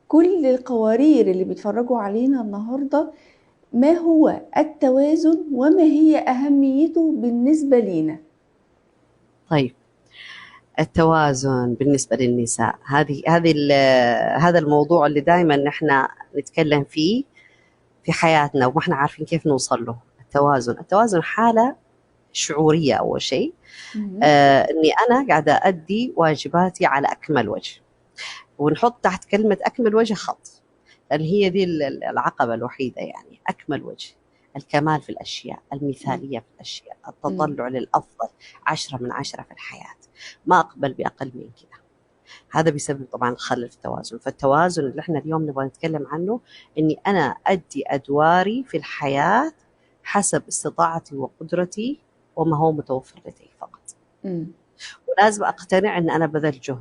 كل القوارير اللي بيتفرجوا علينا النهاردة ما هو التوازن وما هي أهميته بالنسبة لينا؟ طيب، التوازن بالنسبة للنساء هذا الموضوع اللي دائما نحن نتكلم فيه في حياتنا وما احنا عارفين كيف نوصل له. التوازن حالة شعورية أول شيء. أني أنا قاعدة أدي واجباتي على أكمل وجه، ونحط تحت كلمة أكمل وجه خط، لأن هي دي العقبة الوحيدة، يعني أكمل وجه، الكمال في الأشياء، المثالية في الأشياء، التطلع للأفضل، 10 من 10 في الحياة، ما أقبل بأقل من كده. هذا بيسبب طبعا خلل في التوازن. فالتوازن اللي احنا اليوم نبغى نتكلم عنه اني انا ادي ادواري في الحياة حسب استطاعتي وقدرتي وما هو متوفر لدي فقط. ولازم اقتنع ان انا بذلت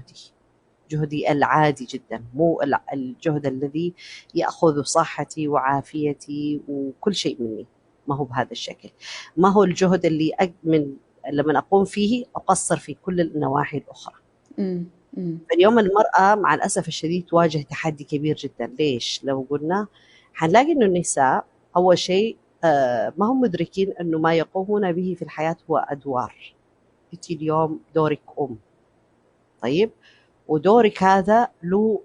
جهدي العادي جدا، مو الجهد الذي يأخذ صحتي وعافيتي وكل شيء مني، ما هو بهذا الشكل. ما هو الجهد اللي لما أقوم فيه أقصر في كل النواحي الأخرى. فاليوم المرأة مع الأسف الشديد تواجه تحدي كبير جدا. ليش؟ لو قلنا حنلاقي أنه النساء أول شيء ما هم مدركين أنه ما يقومون به في الحياة هو أدوار. أنت اليوم دورك أم، طيب، ودورك هذا له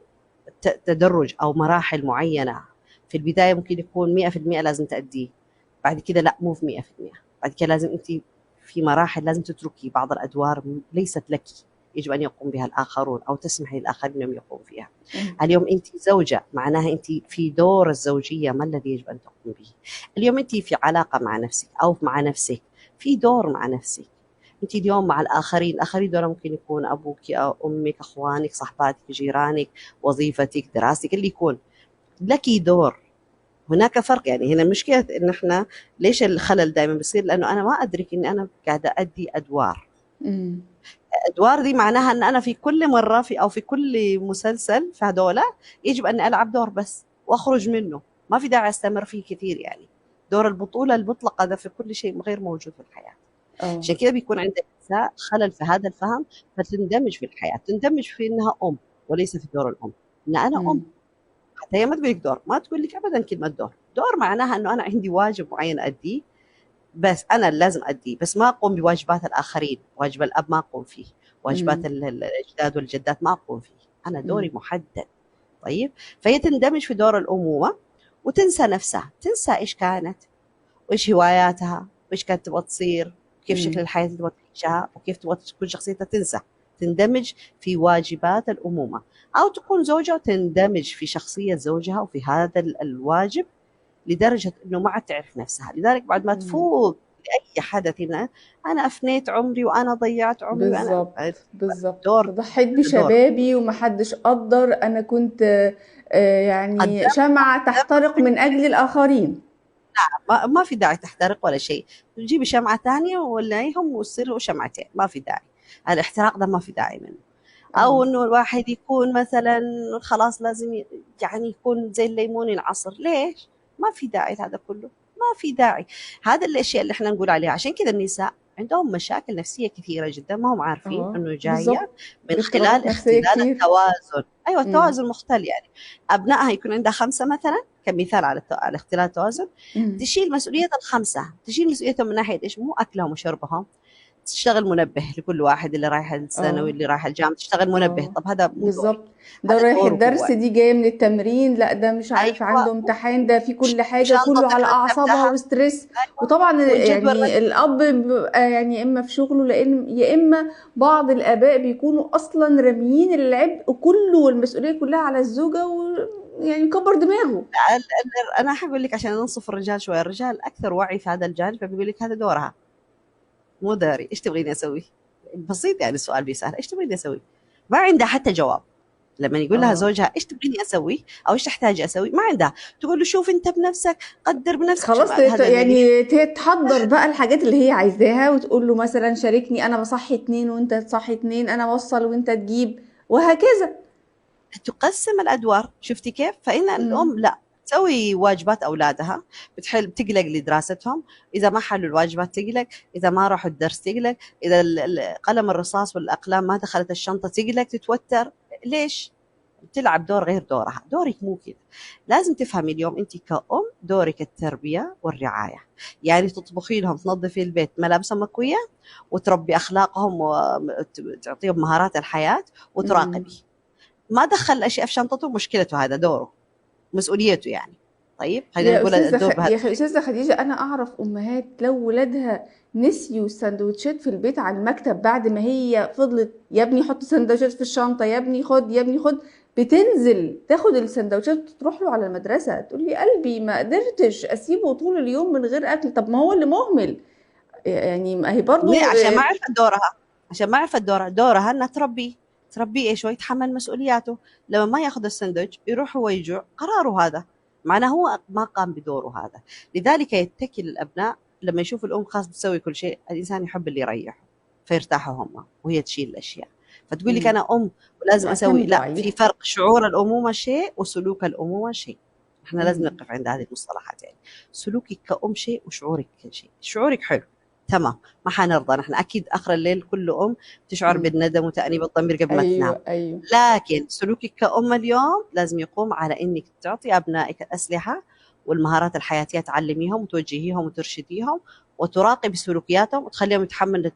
تدرج أو مراحل معينة. في البداية ممكن يكون 100% لازم تأديه، بعد كده لا، مو في 100%، بعد كده لازم أنت في مراحل لازم تتركي بعض الأدوار ليست لك، يجب أن يقوم بها الآخرون أو تسمحي للآخرين أنهم يقوموا فيها. اليوم أنت زوجة، معناها أنت في دور الزوجية ما الذي يجب أن تقوم به. اليوم أنت في علاقة مع نفسك أو مع نفسك، في دور مع نفسك. أنت اليوم مع الآخرين دول ممكن يكون أبوك أو أمك، أخوانك، صحباتك، جيرانك، وظيفتك، دراستك، اللي يكون لك دور. هناك فرق. يعني هنا مشكلة إن إحنا ليش الخلل دائما بيصير؟ لأنه أنا ما أدرك إني أنا قاعدة أدي أدوار. أدوار دي معناها أن أنا في كل مرة أو في كل مسلسل في هذولا يجب أن ألعب دور بس وأخرج منه، ما في داعي أستمر فيه كثير. يعني دور البطولة المطلقة ده في كل شيء غير موجود في الحياة. عشان كده بيكون عند النساء خلل في هذا الفهم، فتندمج في الحياة، تندمج في إنها أم وليس في دور الأم. إن أنا أم، حتى هي ما تقول لك دور، ما تقول لك أبدا كلمة دور معناها أنه أنا عندي واجب معين أديه، بس أنا لازم أديه، بس ما أقوم بواجبات الآخرين. واجب الأب ما أقوم فيه، واجبات الأجداد والجدات ما أقوم فيه، أنا دوري محدد. طيب، فهي تندمج في دور الأمومة وتنسى نفسها، تنسى إيش كانت وإيش هواياتها وإيش كانت تبغى تصير، كيف شكل الحياة اللي تبغى تعيشها وكيف تبغى تكون شخصيتها. تنسى، تندمج في واجبات الأمومة، أو تكون زوجة وتندمج في شخصية زوجها وفي هذا الواجب لدرجة أنه ما عاد تعرف نفسها. لذلك بعد ما تفوق لأي حدث هنا، أنا أفنيت عمري وأنا ضيعت عمري وأنا بالضبط دور ضحيت بشبابي ومحدش قدر، أنا كنت يعني شمعة تحترق من أجل الآخرين. ما في داعي تحترق ولا شيء، تجيبي شمعة ثانية ولايهم ويصيروا شمعتين، ما في داعي. الاحتراق ده ما في داعي منه. أو إنه الواحد يكون مثلا خلاص لازم يعني يكون زي الليمون ينعصر. ليش؟ ما في داعي لهذا كله، ما في داعي. هذا الأشياء اللي احنا نقول عليها. عشان كذا النساء عندهم مشاكل نفسية كثيرة جدا، ما هم عارفين إنه جاية من خلال اضطرابات نفسية اختلال كتير. التوازن. أيوة، التوازن مختل. يعني أبنائها يكون عندها 5 مثلا كمثال على اختلال التوازن، تشيل مسؤولية ال5، تشيل مسؤوليتهم من ناحية إيش؟ مو أكلهم وشربهم، تشتغل منبه لكل واحد، اللي رايح الثانوي اللي رايح الجامعة تشتغل منبه. طب هذا مو دوري، ده هذا رايح دوره الدرس، هو. دي جايه من التمرين، لا ده مش عارف عنده أيوة، امتحان، ده في كل حاجه كله وشنطتك على اعصابها رتبتها. وستريس. أيوة. وطبعا والجدول يعني الاب بيبقى يعني اما في شغله، لان يا اما بعض الاباء بيكونوا اصلا راميين العبء كله والمسؤوليه كلها على الزوجه، ويعني يكبر دماغه. انا حقول لك عشان ننصف الرجال شويه، الرجال اكثر وعي في هذا الجانب، فبيقول لك هذا دورها، مو داري ايش تبغيني اسوي. بسيط يعني، السؤال بيسأل ايش تبغيني اسوي، ما عندها حتى جواب. لما يقول لها زوجها ايش تبغيني اسوي او ايش تحتاجي اسوي، ما عندها. تقول له شوف انت بنفسك، قدر بنفسك. خلاص هذا يعني تحضر بقى الحاجات اللي هي عايزاها، وتقول له مثلا شاركني، انا بصحي 2 وانت تصحي 2، انا اوصل وانت تجيب، وهكذا. تقسم الادوار. شفتي كيف؟ فان الام لا تسوي واجبات اولادها، بتقلق لدراستهم، اذا ما حلوا الواجبات تقلق، اذا ما راحوا الدرس تقلق، اذا قلم الرصاص والاقلام ما دخلت الشنطه تقلق، تتوتر. ليش؟ تلعب دور غير دورها. دورك مو كذا. لازم تفهمي اليوم انت كأم دورك التربية والرعاية. يعني تطبخي لهم، تنظفي البيت، ملابسهم مكوية، وتربي أخلاقهم وتعطيهم مهارات الحياة، امم. وتراقبي. ما دخل الأشياء في شنطته، مشكلته، هذا دوره، مسؤوليته يعني. طيب خلينا نقول الدور بهذا. يا استاذه خديجه، انا اعرف امهات لو ولادها نسيوا السندوتشات في البيت على المكتب، بعد ما هي فضلت يا ابني حط سندوتشات في الشنطه، يا ابني خد، يا ابني خد، بتنزل تاخد السندوتشات وتروح له على المدرسه، تقول لي قلبي ما قدرتش اسيبه طول اليوم من غير اكل. طب ما هو اللي مهمل، يعني ما هي ليه؟ برضو عشان ما عرفت دورها. عشان ما عرفت دورها انها تربيه ايش، ويتحمل مسؤولياته. لما ما ياخذ السندوتش يروح هو يجوع، قراره هذا، معناه هو ما قام بدوره هذا. لذلك يتكل الابناء لما يشوف الام خلاص بتسوي كل شيء. الانسان يحب اللي يريحه، فيرتاحوا هم وهي تشيل الاشياء. فتقول لك مم. انا ام ولازم اسوي، يعتمدوا لا، في عليها. فرق. شعور الامومه شيء وسلوك الامومه شيء. احنا لازم مم. نقف عند هذه المصطلحات. يعني سلوكك كأم شيء، وشعورك شيء. شعورك حلو، تمام، ما حنرضى نحن اكيد اخر الليل كل ام تشعر مم. بالندم وتأنيب الضمير قبل ما تنام. ايوه ايوه. لكن سلوكك كأم اليوم لازم يقوم على انك تعطي ابنائك الاسلحه والمهارات الحياتيه، تعلميهم وتوجهيهم وترشديهم، وتراقبي سلوكياتهم وتخليهم يتحملوا